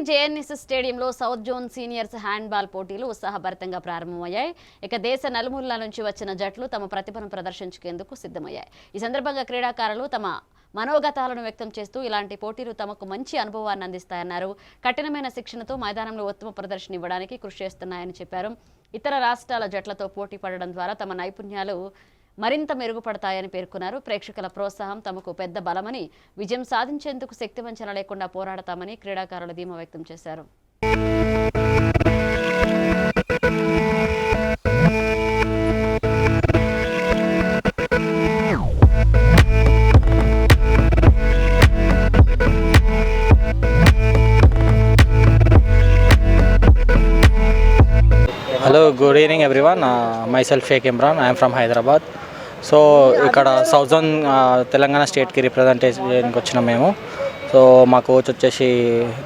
JNS స్టేడియంలో south zone seniors handball పోటీలు ఉత్సాహభరితంగా ప్రారంభమయ్యాయి. దేశ నలుమూలల నుంచి వచ్చిన జట్లు తమ ప్రతిభను ప్రదర్శించుకేందుకు సిద్ధమయ్యాయి. ఈ సందర్భంగా క్రీడాకారులు తమ మనోగతాలను వ్యక్తం చేస్తూ ఇలాంటి పోటీలు తమకు మంచి అనుభవాన్ని అందిస్తాయన్నారు. కఠినమైన శిక్షణతో మైదానంలో ఉత్తమ ప్రదర్శన ఇవ్వడానికి కృషి చేస్తున్నాయని చెప్పారు. ఇతర రాష్ట్రాల జట్లతో పోటీ పడడం ద్వారా తమ నైపుణ్యాలు మరింత మెరుగుపడతాయని పేర్కొన్నారు. ప్రేక్షకుల ప్రోత్సాహం తమకు పెద్ద బలమని, విజయం సాధించేందుకు శక్తివంచన లేకుండా పోరాడతామని క్రీడాకారులు ధీమా వ్యక్తం చేశారు. Hello, good evening everyone. Myself Sheikh Imran. I am from Hyderabad. So ఇక్కడ సౌత్ జోన్ తెలంగాణ స్టేట్కి రిప్రజెంటేషన్కి వచ్చిన మేము. సో మా కోచ్ వచ్చేసి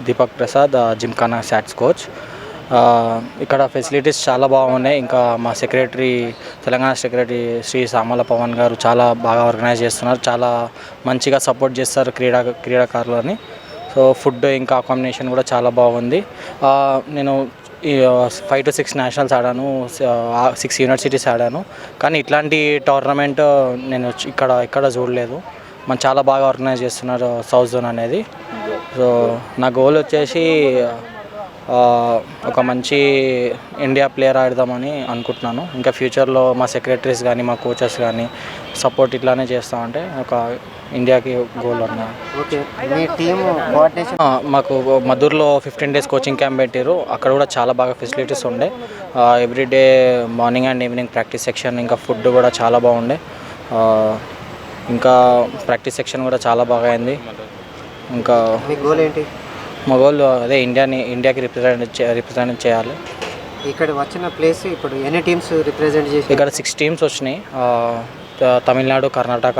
దీపక్ ప్రసాద్, జిమ్ఖానా శాట్స్ కోచ్. ఇక్కడ ఫెసిలిటీస్ చాలా బాగున్నాయి. ఇంకా మా సెక్రటరీ, తెలంగాణ సెక్రటరీ శ్రీ సామల పవన్ గారు చాలా బాగా ఆర్గనైజ్ చేస్తున్నారు. చాలా మంచిగా సపోర్ట్ చేస్తారు క్రీడాకారులని. సో ఫుడ్ ఇంకా అకామిడేషన్ కూడా చాలా బాగుంది. నేను 5 to 6 నేషనల్స్ ఆడాను, 6 యూనివర్సిటీస్ ఆడాను. కానీ ఇట్లాంటి టోర్నమెంట్ నేను ఇక్కడ చూడలేదు. మనం చాలా బాగా ఆర్గనైజ్ చేస్తున్నారు సౌత్ జోన్ అనేది. సో నా గోల్ వచ్చేసి ఒక మంచి ఇండియా ప్లేయర్ ఆడదామని అనుకుంటున్నాను. ఇంకా ఫ్యూచర్లో మా సెక్రటరీస్ కానీ మా కోచెస్ కానీ సపోర్ట్ ఇట్లానే చేస్తామంటే ఒక ఇండియాకి గోల్ ఉన్నాయి. మాకు మధుర్లో 15 days కోచింగ్ క్యాంప్ పెట్టారు. అక్కడ కూడా చాలా బాగా ఫెసిలిటీస్ ఉండే. Everyday morning and evening practice section, ఇంకా ఫుడ్ కూడా చాలా బాగుండే. ఇంకా ప్రాక్టీస్ సెక్షన్ కూడా చాలా బాగా అయింది. ఇంకా గోల్ ఏంటి? మా గోల్ అదే ఇండియాకి రిప్రజెంట్ చేయాలి. ఇక్కడ వచ్చిన ప్లేస్ ఇప్పుడు ఎన్ని టీమ్స్ రిప్రజెంట్ చేసి? ఇక్కడ 6 teams వచ్చినాయి. తమిళనాడు, కర్ణాటక,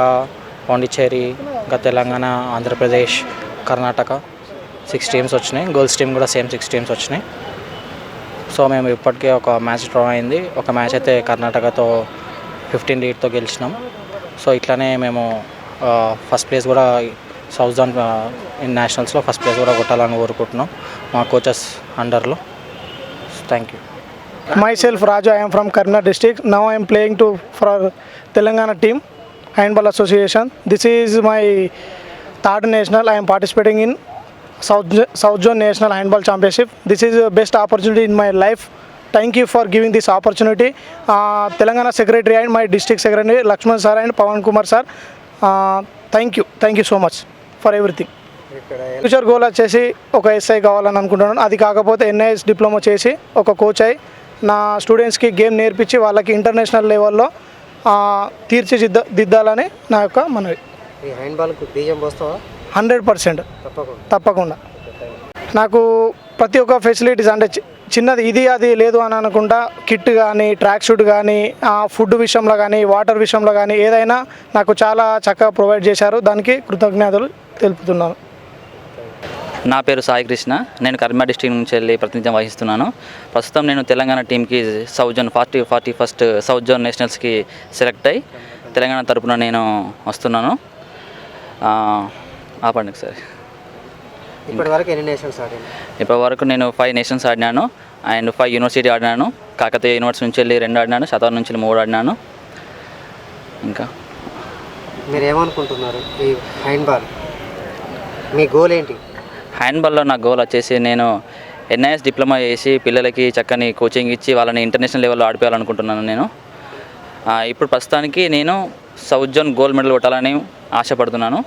పాండిచ్చేరి, ఇంకా తెలంగాణ, ఆంధ్రప్రదేశ్, కర్ణాటక 6 teams వచ్చినాయి. గర్ల్స్ టీమ్ కూడా సేమ్ 6 teams వచ్చినాయి. సో మేము ఇప్పటికే ఒక మ్యాచ్ డ్రా అయింది. ఒక మ్యాచ్ అయితే కర్ణాటకతో 15 leadతో గెలిచినాం. సో ఇట్లానే మేము ఫస్ట్ ప్లేస్ కూడా సౌత్ జోన్ నేషనల్స్లో ఫస్ట్ ప్లేస్ కూడా కొట్టాలని కోరుకుంటున్నాం మా కోచెస్ అండర్లో. Thank you. Myself Raju, I am from Karnataka district. Now I am playing for Telangana team Handball Association. This is my third national. I am participating in South Zone National Handball Championship. This is the best opportunity in my life. Thank you for giving this opportunity. Telangana Secretary and my district secretary Lakshman sir and Pawan Kumar sir. Thank you so much for everything. Future goal వచ్చేసి ఒక SI కావాలని అనుకుంటున్నాను. అది కాకపోతే NIS diploma చేసి ఒక coach అయి నా స్టూడెంట్స్కి గేమ్ నేర్పించి వాళ్ళకి ఇంటర్నేషనల్ లెవెల్లో తీర్చిదిద్దాలని నా యొక్క మనవి. 100% తప్పకుండా. నాకు ప్రతి ఒక్క ఫెసిలిటీస్ అంటే చిన్నది ఇది అది లేదు అని అనుకుంటా కిట్ కానీ, ట్రాక్ షూట్ కానీ, ఫుడ్ విషయంలో కానీ, వాటర్ విషయంలో కానీ ఏదైనా నాకు చాలా చక్కగా ప్రొవైడ్ చేశారు. దానికి కృతజ్ఞతలు తెలుపుతున్నాను. నా పేరు సాయి కృష్ణ. నేను కరీంనగర్ డిస్ట్రిక్ట్ నుంచి వెళ్ళి ప్రాతినిధ్యం వహిస్తున్నాను. ప్రస్తుతం నేను తెలంగాణ టీంకి south zone 41st south zone నేషనల్స్కి సెలెక్ట్ అయ్యి తెలంగాణ తరపున నేను వస్తున్నాను. ఆపండి సార్. ఇప్పటివరకు నేను 5 నేషన్స్ ఆడినాను అండ్ 5 యూనివర్సిటీ ఆడినాను. కాకతీయ యూనివర్సిటీ నుంచి వెళ్ళి 2 ఆడినాను, శతావరం నుంచి 3 ఆడినాను. ఇంకా మీరు ఏమనుకుంటున్నారు ఈ హ్యాండ్బాల్ మీ గోల్ ఏంటి? హ్యాండ్బాల్లో నా గోల్ వచ్చేసి నేను NIS డిప్లొమా చేసి పిల్లలకి చక్కని కోచింగ్ ఇచ్చి వాళ్ళని ఇంటర్నేషనల్ లెవెల్లో ఆడిపోవాలనుకుంటున్నాను. నేను ఇప్పుడు ప్రస్తుతానికి నేను సౌత్ జోన్ గోల్డ్ మెడల్ కొట్టాలని ఆశపడుతున్నాను.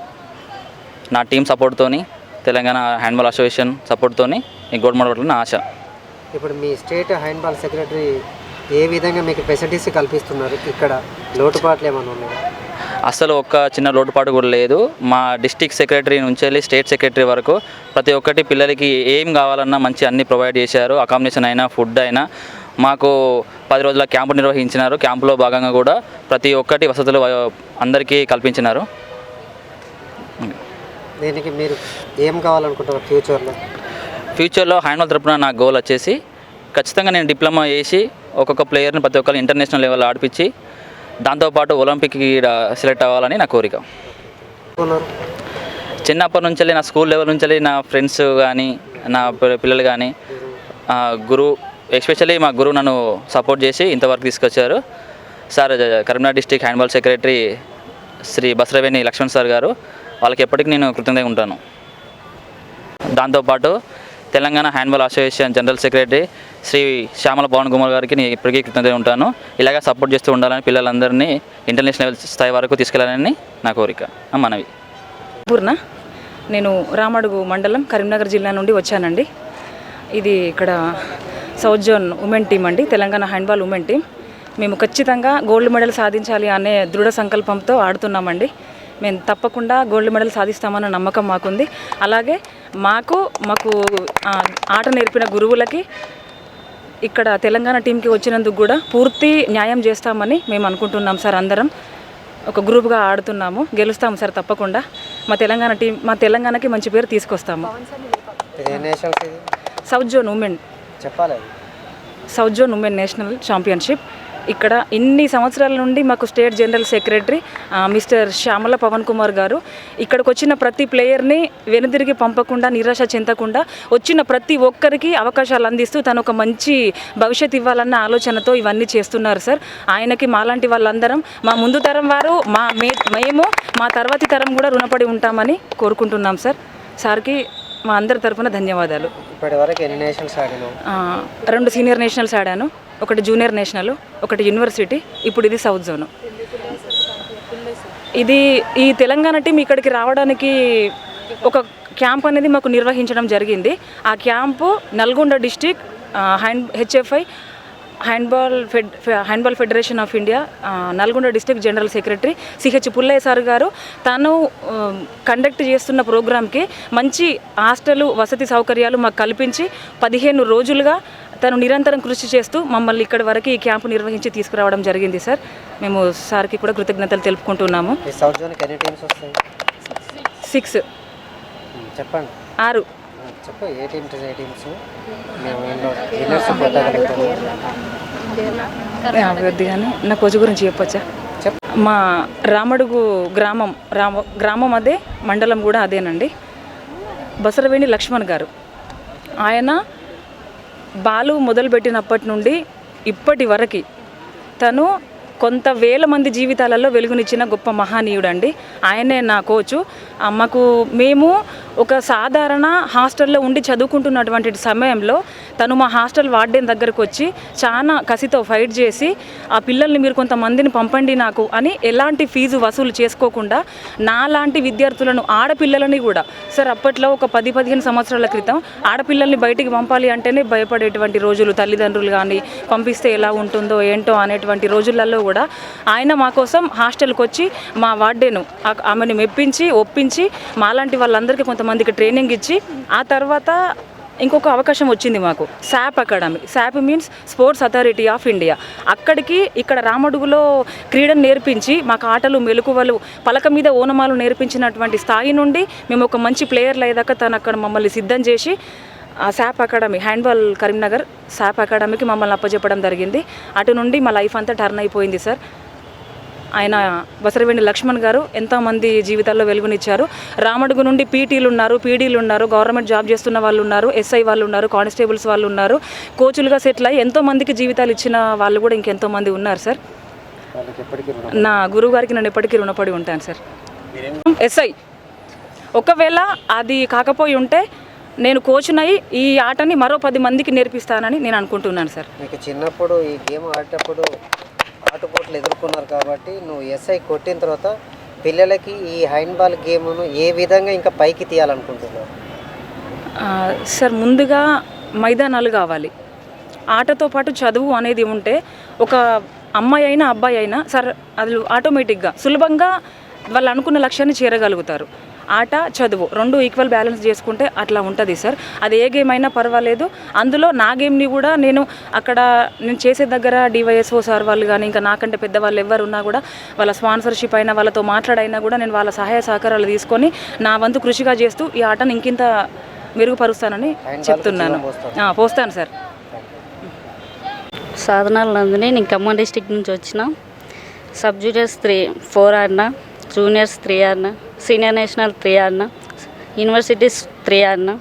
నా టీం సపోర్ట్తోని, తెలంగాణ హ్యాండ్బాల్ అసోసియేషన్ సపోర్ట్తోని ఈ గోల్డ్ మెడల్ కొట్టాలని ఆశ. ఇప్పుడు మీ స్టేట్ హ్యాండ్బాల్ సెక్రటరీ ఏ విధంగా మీకు ఫెసిలిటీస్ కల్పిస్తున్నారు? ఇక్కడ లోటుపాట్లు ఏమైనా ఉన్నాయి? అసలు ఒక్క చిన్న లోటుపాటు కూడా లేదు. మా డిస్ట్రిక్ట్ సెక్రటరీ నుంచి వెళ్ళి స్టేట్ సెక్రటరీ వరకు ప్రతి ఒక్కటి పిల్లలకి ఏం కావాలన్నా మంచి అన్నీ ప్రొవైడ్ చేశారు. అకామిడేషన్ అయినా, ఫుడ్ అయినా. మాకు 10 రోజుల క్యాంపు నిర్వహించినారు. క్యాంపులో భాగంగా కూడా ప్రతి ఒక్కటి వసతులు అందరికీ కల్పించినారు. దీనికి మీరు ఏం కావాలనుకుంటారు ఫ్యూచర్లో హ్యాండ్బాల్ తరపున నా గోల్ వచ్చేసి ఖచ్చితంగా నేను డిప్లొమా చేసి ఒక్కొక్క ప్లేయర్ని ప్రతి ఒక్కరు ఇంటర్నేషనల్ లెవెల్లో ఆడిపించి దాంతోపాటు ఒలింపిక్కి సెలెక్ట్ అవ్వాలని నా కోరిక. చిన్నప్పటి నుంచి నా స్కూల్ లెవెల్ నుంచి నా ఫ్రెండ్స్ కానీ నా పిల్లలు కానీ గురువు ఎస్పెషల్లీ మా గురువు నన్ను సపోర్ట్ చేసి ఇంతవరకు తీసుకొచ్చారు. Sir Karimnagar district handball secretary Shri Basaraveni Laxman sir గారు, వాళ్ళకి ఎప్పటికీ నేను కృతజ్ఞతగా ఉంటాను. దాంతోపాటు Telangana handball association general secretary Shri Shyamala Pawan Kumar గారికి నేను ఇప్పటికీ కృతజ్ఞతగా ఉంటాను. ఇలాగే సపోర్ట్ చేస్తూ ఉండాలని, పిల్లలందరినీ ఇంటర్నేషనల్ స్థాయి వరకు తీసుకెళ్లాలని నా కోరిక, మనవి. పూర్ణ, నేను రామడుగు మండలం కరీంనగర్ జిల్లా నుండి వచ్చానండి. ఇది ఇక్కడ సౌత్ జోన్ ఉమెన్ టీం అండి, తెలంగాణ హ్యాండ్బాల్ ఉమెన్ టీం. మేము ఖచ్చితంగా గోల్డ్ మెడల్ సాధించాలి అనే దృఢ సంకల్పంతో ఆడుతున్నామండి. మేము తప్పకుండా గోల్డ్ మెడల్ సాధిస్తామన్న నమ్మకం మాకుంది. అలాగే మాకు ఆట నేర్పిన గురువులకి ఇక్కడ తెలంగాణ టీంకి వచ్చినందుకు కూడా పూర్తి న్యాయం చేస్తామని మేము అనుకుంటున్నాం సార్. అందరం ఒక గ్రూప్గా ఆడుతున్నాము, గెలుస్తాము సార్ తప్పకుండా. మా తెలంగాణకి మంచి పేరు తీసుకొస్తాము. South zone women national championship. ఇక్కడ ఇన్ని సంవత్సరాల నుండి మాకు state general secretary mister Shyamala Pawan Kumar గారు ఇక్కడికి వచ్చిన ప్రతి ప్లేయర్ని వెనుదిరిగి పంపకుండా, నిరాశ చెందకుండా వచ్చిన ప్రతి ఒక్కరికి అవకాశాలు అందిస్తూ తను ఒక మంచి భవిష్యత్తు ఇవ్వాలన్న ఆలోచనతో ఇవన్నీ చేస్తున్నారు సార్. ఆయనకి మాలాంటి వాళ్ళందరం, మా ముందు తరం వారు, మేము మా తర్వాతి తరం కూడా రుణపడి ఉంటామని కోరుకుంటున్నాం సార్. సార్కి మా అందరి తరఫున ధన్యవాదాలు. ఇప్పటివరకు ఎన్ని నేషనల్స్ ఆడాను? 2 సీనియర్ నేషనల్స్ ఆడాను, 1 జూనియర్ నేషనల్, 1 యూనివర్సిటీ, ఇప్పుడు ఇది సౌత్ జోన్. ఈ తెలంగాణ టీం ఇక్కడికి రావడానికి ఒక క్యాంప్ అనేది మాకు నిర్వహించడం జరిగింది. ఆ camp Nalgonda district HFI handball federation of India Nalgonda district general secretary CH Pullaiah sir గారు తాను కండక్ట్ చేస్తున్న ప్రోగ్రామ్కి మంచి హాస్టల్ వసతి సౌకర్యాలు మాకు కల్పించి 15 రోజులుగా తను నిరంతరం కృషి చేస్తూ మమ్మల్ని ఇక్కడి వరకు ఈ క్యాంపు నిర్వహించి తీసుకురావడం జరిగింది సార్. మేము సార్కి కూడా కృతజ్ఞతలు తెలుపుకుంటున్నాము. 6 చెప్పండి. 6 చెప్పు. ఏ టీమ్స్ అభివృద్ధి కానీ నా కోచ్ గురించి చెప్పొచ్చా? మా రామడుగు గ్రామం అదే, మండలం కూడా అదేనండి. బసరవేణి లక్ష్మణ్ గారు, ఆయన బాలు మొదలుపెట్టినప్పటి నుండి ఇప్పటి వరకు తను కొంత వేల మంది జీవితాలలో వెలుగునిచ్చిన గొప్ప మహానీయుడు అండి. ఆయనే నా కోచు. మేము ఒక సాధారణ హాస్టల్లో ఉండి చదువుకుంటున్నటువంటి సమయంలో తను మా హాస్టల్ వార్డెన్ దగ్గరకు వచ్చి చాలా కసితో ఫైట్ చేసి ఆ పిల్లల్ని మీరు కొంతమందిని పంపండి నాకు అని ఎలాంటి ఫీజు వసూలు చేసుకోకుండా నాలాంటి విద్యార్థులను, ఆడపిల్లలని కూడా సార్ అప్పట్లో ఒక 10-15 సంవత్సరాల క్రితం ఆడపిల్లల్ని బయటికి పంపాలి అంటేనే భయపడేటువంటి రోజులు, తల్లిదండ్రులు కానీ పంపిస్తే ఎలా ఉంటుందో ఏంటో అనేటువంటి రోజులలో కూడా ఆయన మా కోసం హాస్టల్కి వచ్చి మా వార్డెను ఆమెను ఒప్పించి మాలాంటి వాళ్ళందరికీ కొంతమందికి ట్రైనింగ్ ఇచ్చి ఆ తర్వాత ఇంకొక అవకాశం వచ్చింది మాకు, SAP academy. SAP means sports authority of India. ఇక్కడ రామడుగులో క్రీడను నేర్పించి మాకు ఆటలు, మెలకువలు, పలక మీద ఓనమాలు నేర్పించినటువంటి స్థాయి నుండి మేము ఒక మంచి ప్లేయర్లు అయ్యేదాకా తను అక్కడ మమ్మల్ని సిద్ధం చేసి శాప్ అకాడమీ, హ్యాండ్బాల్ కరీంనగర్ శాప్ అకాడమీకి మమ్మల్ని అప్పచెప్పడం జరిగింది. అటు నుండి మా లైఫ్ అంతా టర్న్ అయిపోయింది సార్. ఆయన బసరవేణి లక్ష్మణ్ గారు ఎంతోమంది జీవితాల్లో వెలుగునిచ్చారు. రామడుగు నుండి పీటీలు ఉన్నారు, పీడీలు ఉన్నారు, గవర్నమెంట్ జాబ్ చేస్తున్న వాళ్ళు ఉన్నారు, ఎస్ఐ వాళ్ళు ఉన్నారు, కానిస్టేబుల్స్ వాళ్ళు ఉన్నారు, కోచులుగా సెటిల్ అయ్యి ఎంతోమందికి జీవితాలు ఇచ్చిన వాళ్ళు కూడా ఇంకెంతోమంది ఉన్నారు సార్. నా గురువు గారికి నేను ఎప్పటికీ రుణపడి ఉంటాను సార్. ఎస్ఐ ఒకవేళ అది కాకపోయి ఉంటే నేను కోచ్నై ఈ ఆటని మరో 10 మందికి నేర్పిస్తానని నేను అనుకుంటున్నాను సార్. మీకు చిన్నప్పుడు ఈ గేమ్ ఆడేటప్పుడు ఆటుపోట్లు ఎదుర్కొన్నారు కాబట్టి నువ్వు ఎస్ఐ కొట్టిన తర్వాత పిల్లలకి ఈ హ్యాండ్బాల్ గేమ్ను ఏ విధంగా ఇంకా పైకి తీయాలనుకుంటున్నావు? సార్ ముందుగా మైదానాలు కావాలి. ఆటతో పాటు చదువు అనేది ఉంటే ఒక అమ్మాయి అయినా అబ్బాయి అయినా సార్ అది ఆటోమేటిక్గా సులభంగా వాళ్ళు అనుకున్న లక్ష్యాన్ని చేరగలుగుతారు. ఆట, చదువు 2 ఈక్వల్ బ్యాలెన్స్ చేసుకుంటే అట్లా ఉంటుంది సార్. అది ఏ గేమ్ అయినా పర్వాలేదు. అందులో నా గేమ్ని కూడా నేను చేసే దగ్గర డివైఎస్ఓ సార్ వాళ్ళు కానీ ఇంకా నాకంటే పెద్దవాళ్ళు ఎవరున్నా కూడా వాళ్ళ స్పాన్సర్షిప్ అయినా వాళ్ళతో మాట్లాడైనా కూడా నేను వాళ్ళ సహాయ సహకారాలు తీసుకొని నా వంతు కృషిగా చేస్తూ ఈ ఆటను ఇంకింత మెరుగుపరుస్తానని చెప్తున్నాను. పోస్తాను సార్. సాధనాల నందిని, నేను ఖమ్మం డిస్టిక్ నుంచి వచ్చిన. సబ్ జూనియర్స్ 4 ఆడినా, జూనియర్స్ 3 ఆడినా, సీనియర్ నేషనల్ 3 ఆడినా, యూనివర్సిటీస్ 3 ఆడినా.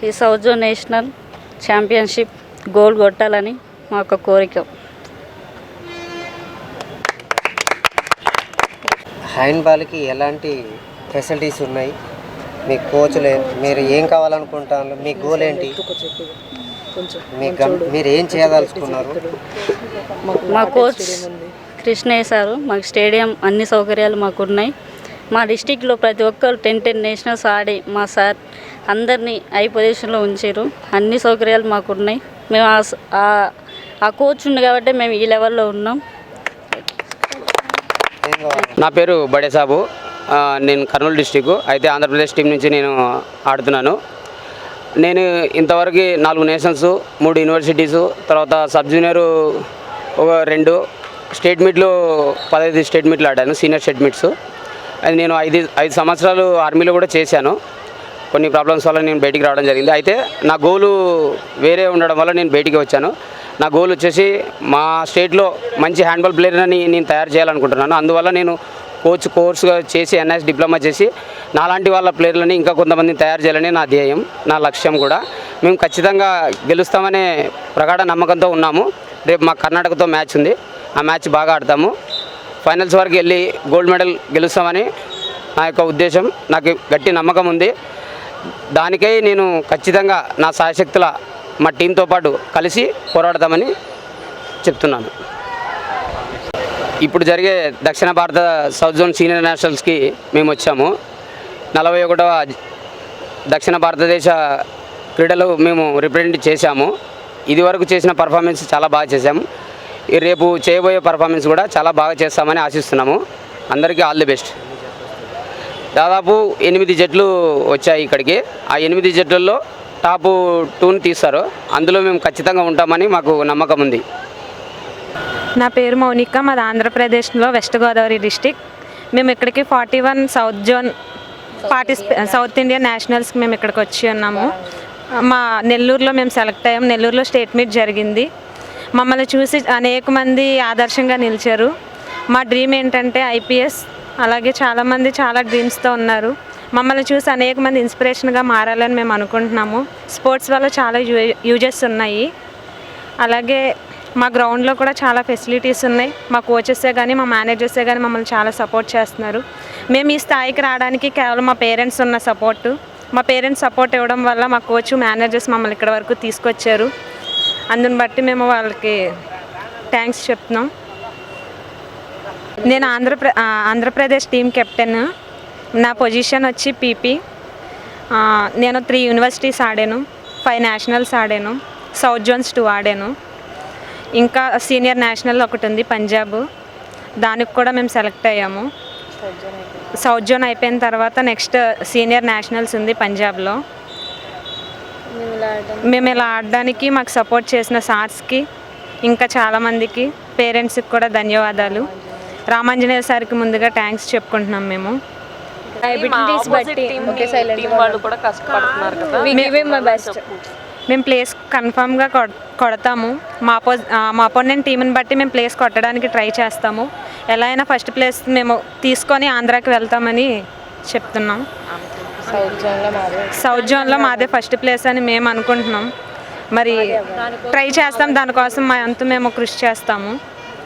ఈ south zone national championship gold కొట్టాలని మా యొక్క కోరిక. హ్యాండ్బాల్కి ఎలాంటి ఫెసిలిటీస్ ఉన్నాయి? మీ కోచ్లు మీరు ఏం కావాలనుకుంటారు? మీ గోల్ ఏంటి? మీరు ఏం చేయదలుచుకున్నారు? మా కోచ్ కృష్ణయ్య సారు మాకు స్టేడియం అన్ని సౌకర్యాలు మాకు ఉన్నాయి. మా డిస్టిక్లో ప్రతి ఒక్కరు 10 నేషనల్స్ ఆడి మా సార్ అందరినీ హై పొజిషన్లో ఉంచారు. అన్ని సౌకర్యాలు మాకు ఉన్నాయి. మేము ఆ కోచ్ ఉంది కాబట్టి మేము ఈ లెవెల్లో ఉన్నాం. నా పేరు బడే సాబు. నేను కర్నూలు డిస్టిక్ అయితే ఆంధ్రప్రదేశ్ టీం నుంచి నేను ఆడుతున్నాను. నేను ఇంతవరకు 4 నేషనల్స్, 3 యూనివర్సిటీసు, తర్వాత సబ్ జూనియర్ ఒక 2 స్టేట్ మీట్లు, 15 స్టేట్ మీట్లు ఆడాను, సీనియర్ స్టేట్ మీట్స్. అది నేను 5 సంవత్సరాలు ఆర్మీలో కూడా చేశాను. కొన్ని ప్రాబ్లమ్స్ వల్ల నేను బయటికి రావడం జరిగింది. అయితే నా గోలు వేరే ఉండడం వల్ల నేను బయటికి వచ్చాను. నా గోల్ వచ్చేసి మా స్టేట్లో మంచి హ్యాండ్బాల్ ప్లేయర్ని నేను తయారు చేయాలనుకుంటున్నాను. అందువల్ల నేను కోర్సుగా చేసి NIS డిప్లొమా చేసి నాలాంటి వాళ్ళ ప్లేయర్లని ఇంకా కొంతమందిని తయారు చేయాలని నా ధ్యేయం, నా లక్ష్యం కూడా. మేము ఖచ్చితంగా గెలుస్తామనే ప్రగాఢ నమ్మకంతో ఉన్నాము. రేపు మా కర్ణాటకతో మ్యాచ్ ఉంది, ఆ మ్యాచ్ బాగా ఆడతాము. ఫైనల్స్ వరకు వెళ్ళి గోల్డ్ మెడల్ గెలుస్తామని నా యొక్క ఉద్దేశం. నాకు గట్టి నమ్మకం ఉంది. దానికై నేను ఖచ్చితంగా నా సాయశక్తుల మా టీంతో పాటు కలిసి పోరాడతామని చెప్తున్నాను. ఇప్పుడు జరిగే దక్షిణ భారత సౌత్ జోన్ సీనియర్ నేషనల్స్కి మేము వచ్చాము. 41వ దక్షిణ భారతదేశ క్రీడలు మేము రిప్రజెంట్ చేశాము. ఇదివరకు చేసిన పర్ఫార్మెన్స్ చాలా బాగా చేశాము. రేపు చేయబోయే పర్ఫార్మెన్స్ కూడా చాలా బాగా చేస్తామని ఆశిస్తున్నాము. అందరికీ ఆల్ ది బెస్ట్. దాదాపు 8 జట్లు వచ్చాయి ఇక్కడికి. ఆ 8 జట్లలో టాప్ 2ని తీస్తారు. అందులో మేము ఖచ్చితంగా ఉంటామని మాకు నమ్మకం ఉంది. నా పేరు మౌనిక, మాది ఆంధ్రప్రదేశ్లో వెస్ట్ గోదావరి డిస్టిక్. మేము ఇక్కడికి 41 సౌత్ జోన్ సౌత్ ఇండియన్ నేషనల్స్కి మేము ఇక్కడికి వచ్చి ఉన్నాము. మా నెల్లూరులో మేము సెలెక్ట్ అయ్యాము. నెల్లూరులో స్టేట్ మీట్ జరిగింది. మమ్మల్ని చూసి అనేక మంది ఆదర్శంగా నిలిచారు. మా డ్రీమ్ ఏంటంటే IPS. అలాగే చాలామంది చాలా డ్రీమ్స్తో ఉన్నారు. మమ్మల్ని చూసి అనేక మంది ఇన్స్పిరేషన్గా మారాలని మేము అనుకుంటున్నాము. స్పోర్ట్స్ వల్ల చాలా యూజెస్ ఉన్నాయి. అలాగే మా గ్రౌండ్లో కూడా చాలా ఫెసిలిటీస్ ఉన్నాయి. మా కోచెసే కానీ మా మేనేజర్సే కానీ మమ్మల్ని చాలా సపోర్ట్ చేస్తున్నారు. మేము ఈ స్థాయికి రావడానికి కేవలం మా పేరెంట్స్ ఉన్న సపోర్టు. మా పేరెంట్స్ సపోర్ట్ ఇవ్వడం వల్ల మా కోచ్ మేనేజర్స్ మమ్మల్ని ఇక్కడ వరకు తీసుకొచ్చారు. అందుని బట్టి మేము వాళ్ళకి థ్యాంక్స్ చెప్తున్నాం. నేను ఆంధ్రప్రదేశ్ టీం కెప్టెన్. నా పొజిషన్ వచ్చి PP. నేను 3 యూనివర్సిటీస్ ఆడాను, 5 నేషనల్స్ ఆడాను, సౌత్ జోన్స్ 2 ఆడాను. ఇంకా సీనియర్ నేషనల్ ఒకటి ఉంది పంజాబ్, దానికి కూడా మేము సెలెక్ట్ అయ్యాము. సౌత్ జోన్ అయిపోయిన తర్వాత నెక్స్ట్ సీనియర్ నేషనల్స్ ఉంది పంజాబ్లో. మేము ఇలా ఆడడానికి మాకు సపోర్ట్ చేసిన సార్స్కి, ఇంకా చాలామందికి, పేరెంట్స్కి కూడా ధన్యవాదాలు. రామాంజనేయ సార్కి ముందుగా థ్యాంక్స్ చెప్పుకుంటున్నాం. మేము మేము ప్లేస్ కన్ఫామ్గా కొడతాము. మా అపోనెంట్ టీంని బట్టి మేము ప్లేస్ కొట్టడానికి ట్రై చేస్తాము. ఎలా అయినా ఫస్ట్ ప్లేస్ మేము తీసుకొని ఆంధ్రాకి వెళ్తామని చెప్తున్నాం. సౌత్ జోన్లో మాదే ఫస్ట్ ప్లేస్ అని మేము అనుకుంటున్నాం. మరి ట్రై చేస్తాం, దానికోసం మా అంతా మేము కృషి చేస్తాము.